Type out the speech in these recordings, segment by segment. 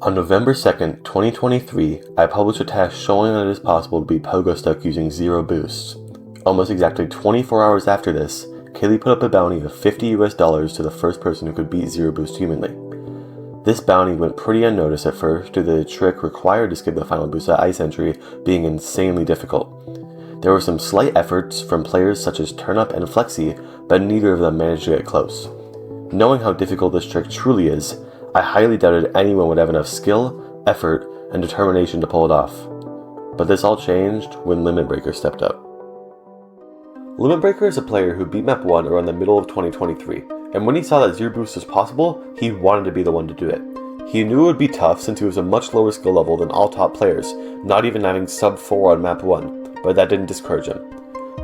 On November 2nd, 2023, I published a task showing that it is possible to beat Pogostuck using 0 boosts. Almost exactly 24 hours after this, Kaylee put up a bounty of $50 to the first person who could beat 0 boost humanly. This bounty went pretty unnoticed at first due to the trick required to skip the final boost at Ice Entry being insanely difficult. There were some slight efforts from players such as Turnup and Flexi, but neither of them managed to get close. Knowing how difficult this trick truly is, I highly doubted anyone would have enough skill, effort, and determination to pull it off. But this all changed when LimitBreaker stepped up. LimitBreaker is a player who beat Map 1 around the middle of 2023, and when he saw that 0 boost was possible, he wanted to be the one to do it. He knew it would be tough since he was a much lower skill level than all top players, not even having sub 4 on Map 1, but that didn't discourage him.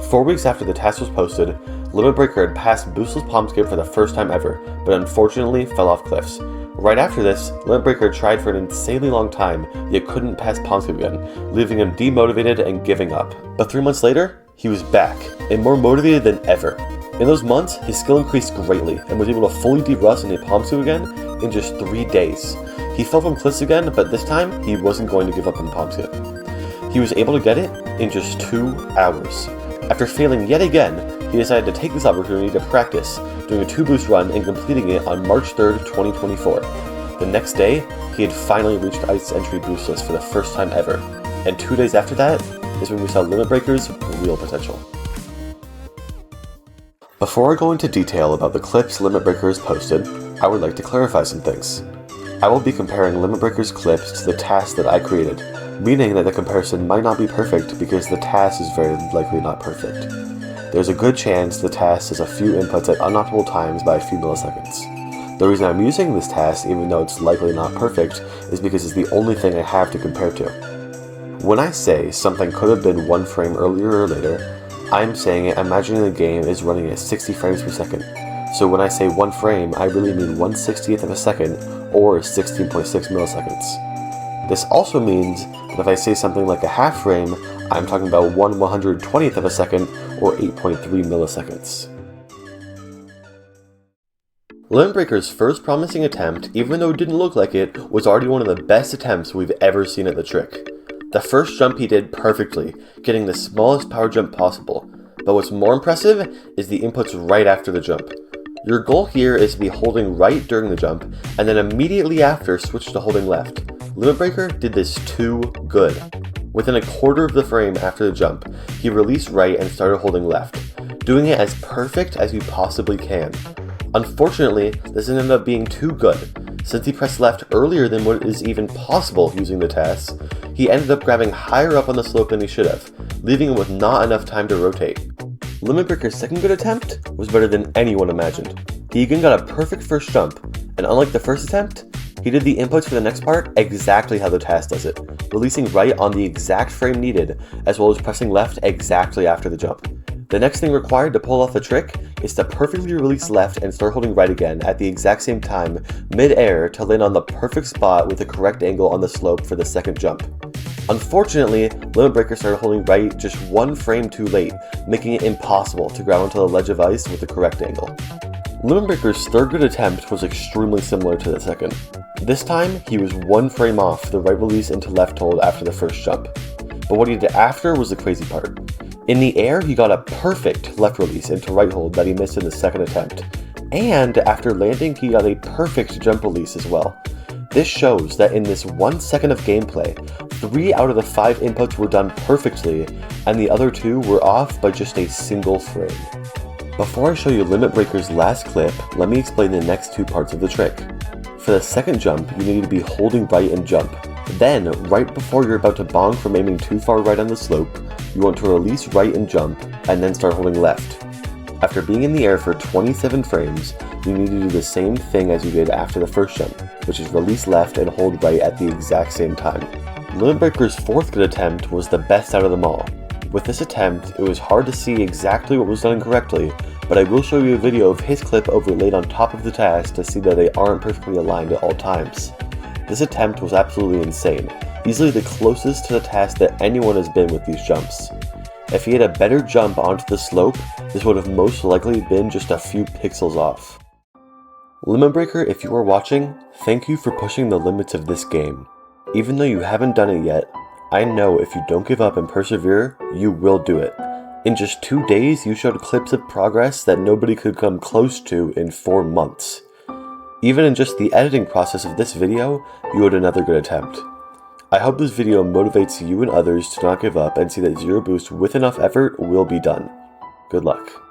4 weeks after the task was posted, LimitBreaker had passed Boostless Palmscape for the first time ever, but unfortunately fell off cliffs. Right after this, LimitBreaker tried for an insanely long time, yet couldn't pass Palmscape again, leaving him demotivated and giving up. But 3 months later, he was back, and more motivated than ever. In those months, his skill increased greatly, and was able to fully de-rust into Palmscape again in just 3 days. He fell from cliffs again, but this time, he wasn't going to give up on Palmscape. He was able to get it in just 2 hours. After failing yet again, he decided to take this opportunity to practice, doing a 2 boost run and completing it on March 3rd, 2024. The next day, he had finally reached Ice Entry boostless for the first time ever, and 2 days after that is when we saw LimitBreaker's real potential. Before I go into detail about the clips LimitBreaker has posted, I would like to clarify some things. I will be comparing LimitBreaker's clips to the task that I created, meaning that the comparison might not be perfect because the task is very likely not perfect. There's a good chance the task has a few inputs at unoptimal times by a few milliseconds. The reason I'm using this task, even though it's likely not perfect, is because it's the only thing I have to compare to. When I say something could have been 1 frame earlier or later, I'm saying it imagining the game is running at 60 frames per second. So when I say 1 frame, I really mean 1/60th of a second, or 16.6 milliseconds. This also means that if I say something like a half frame, I'm talking about 1/120th of a second, or 8.3 milliseconds. LimitBreaker's first promising attempt, even though it didn't look like it, was already one of the best attempts we've ever seen at the trick. The first jump he did perfectly, getting the smallest power jump possible. But what's more impressive is the inputs right after the jump. Your goal here is to be holding right during the jump, and then immediately after switch to holding left. LimitBreaker did this too good. Within a quarter of the frame after the jump, he released right and started holding left, doing it as perfect as you possibly can. Unfortunately, this ended up being too good. Since he pressed left earlier than what is even possible using the task, he ended up grabbing higher up on the slope than he should have, leaving him with not enough time to rotate. LimitBreaker's second good attempt was better than anyone imagined. He again got a perfect first jump, and unlike the first attempt, he did the inputs for the next part exactly how the task does it, releasing right on the exact frame needed, as well as pressing left exactly after the jump. The next thing required to pull off the trick is to perfectly release left and start holding right again at the exact same time, mid-air, to land on the perfect spot with the correct angle on the slope for the second jump. Unfortunately, LimitBreaker started holding right just 1 frame too late, making it impossible to grab onto the ledge of ice with the correct angle. LimitBreaker's third good attempt was extremely similar to the second. This time, he was 1 frame off the right release into left hold after the first jump. But what he did after was the crazy part. In the air, he got a perfect left release into right hold that he missed in the second attempt. And after landing, he got a perfect jump release as well. This shows that in this 1 second of gameplay, 3 out of the 5 inputs were done perfectly, and the other 2 were off by just a single frame. Before I show you LimitBreaker's last clip, let me explain the next 2 parts of the trick. For the second jump, you need to be holding right and jump. Then, right before you're about to bonk from aiming too far right on the slope, you want to release right and jump, and then start holding left. After being in the air for 27 frames, you need to do the same thing as you did after the first jump, which is release left and hold right at the exact same time. LimitBreaker's fourth good attempt was the best out of them all. With this attempt, it was hard to see exactly what was done incorrectly, but I will show you a video of his clip overlaid on top of the task to see that they aren't perfectly aligned at all times. This attempt was absolutely insane, easily the closest to the task that anyone has been with these jumps. If he had a better jump onto the slope, this would have most likely been just a few pixels off. LimitBreaker, if you are watching, thank you for pushing the limits of this game. Even though you haven't done it yet, I know if you don't give up and persevere, you will do it. In just 2 days, you showed clips of progress that nobody could come close to in 4 months. Even in just the editing process of this video, you had another good attempt. I hope this video motivates you and others to not give up and see that Zero Boost with enough effort will be done. Good luck.